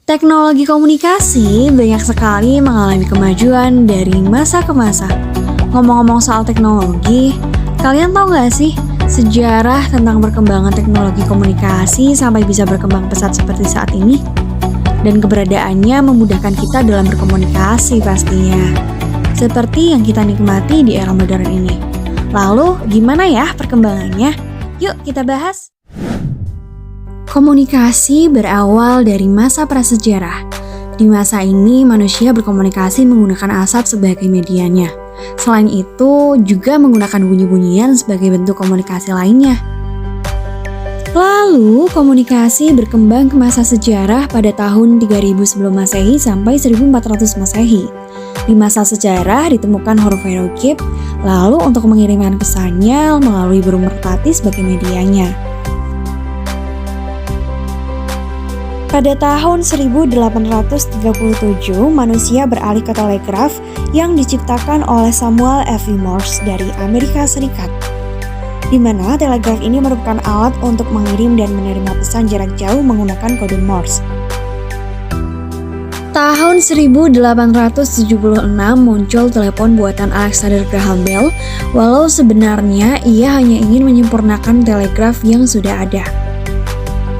Teknologi komunikasi banyak sekali mengalami kemajuan dari masa ke masa. Ngomong-ngomong soal teknologi, kalian tahu gak sih sejarah tentang perkembangan teknologi komunikasi sampai bisa berkembang pesat seperti saat ini? Dan keberadaannya memudahkan kita dalam berkomunikasi pastinya. Seperti yang kita nikmati di era modern ini. Lalu, gimana ya perkembangannya? Yuk kita bahas! Komunikasi berawal dari masa prasejarah. Di masa ini, manusia berkomunikasi menggunakan asap sebagai medianya. Selain itu, juga menggunakan bunyi-bunyian sebagai bentuk komunikasi lainnya. Lalu, komunikasi berkembang ke masa sejarah pada tahun 3000 sebelum Masehi sampai 1400 Masehi. Di masa sejarah ditemukan huruf hieroglif, lalu untuk mengirimkan pesannya melalui burung merpati sebagai medianya. Pada tahun 1837, manusia beralih ke telegraf yang diciptakan oleh Samuel F. Morse dari Amerika Serikat. Di mana telegraf ini merupakan alat untuk mengirim dan menerima pesan jarak jauh menggunakan kode Morse. Tahun 1876 muncul telepon buatan Alexander Graham Bell, walau sebenarnya ia hanya ingin menyempurnakan telegraf yang sudah ada.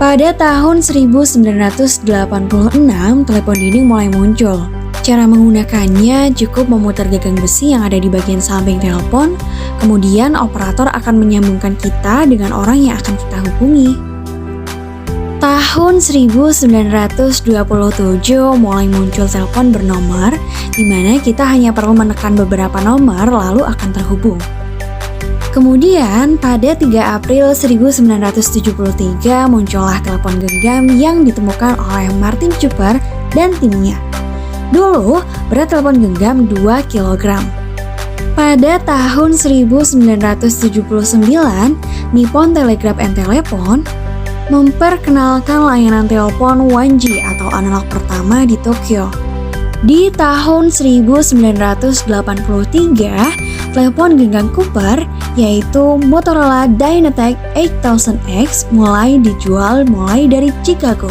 Pada tahun 1986, telepon dinding mulai muncul. Cara menggunakannya cukup memutar gagang besi yang ada di bagian samping telepon, kemudian operator akan menyambungkan kita dengan orang yang akan kita hubungi. Tahun 1927 mulai muncul telepon bernomor, di mana kita hanya perlu menekan beberapa nomor lalu akan terhubung. Kemudian, pada 3 April 1973 muncullah telepon genggam yang ditemukan oleh Martin Cooper dan timnya. Dulu, berat telepon genggam 2 kg. Pada tahun 1979, Nippon Telegraph and Telephone memperkenalkan layanan telepon 1G atau analog pertama di Tokyo. Di tahun 1983, telepon genggam Cooper yaitu Motorola Dynatec 8000X mulai dijual mulai dari Chicago.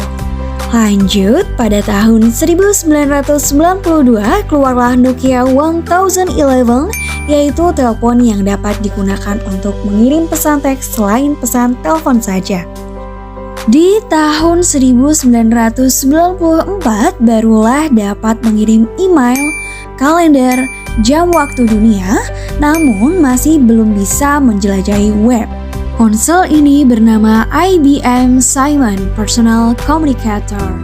Lanjut, pada tahun 1992 keluarlah Nokia 1011 yaitu telepon yang dapat digunakan untuk mengirim pesan teks selain pesan telepon saja. Di tahun 1994 barulah dapat mengirim email, kalender, jam waktu dunia, namun masih belum bisa menjelajahi web. Ponsel ini bernama IBM Simon Personal Communicator.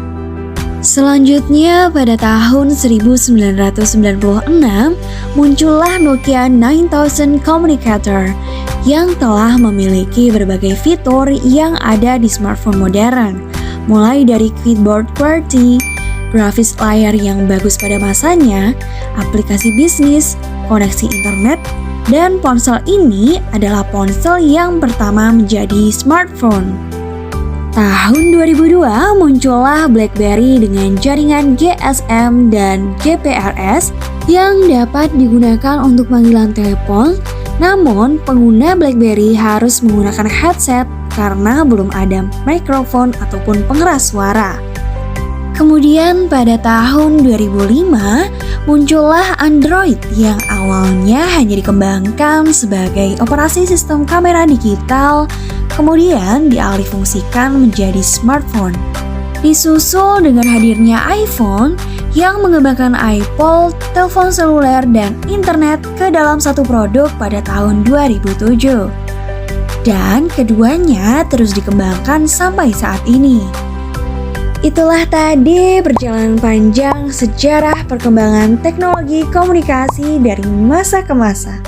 Selanjutnya pada tahun 1996 muncullah Nokia 9000 Communicator yang telah memiliki berbagai fitur yang ada di smartphone modern, mulai dari keyboard QWERTY, grafis layar yang bagus pada masanya, aplikasi bisnis, koneksi internet, dan ponsel ini adalah ponsel yang pertama menjadi smartphone. Tahun 2002 muncullah BlackBerry dengan jaringan GSM dan GPRS yang dapat digunakan untuk panggilan telepon, namun pengguna BlackBerry harus menggunakan headset karena belum ada mikrofon ataupun pengeras suara. Kemudian pada tahun 2005 muncullah Android yang awalnya hanya dikembangkan sebagai operasi sistem kamera digital, kemudian dialihfungsikan menjadi smartphone. Disusul dengan hadirnya iPhone yang mengembangkan iPod, telepon seluler, dan internet ke dalam satu produk pada tahun 2007. Dan keduanya terus dikembangkan sampai saat ini. Itulah tadi perjalanan panjang sejarah perkembangan teknologi komunikasi dari masa ke masa.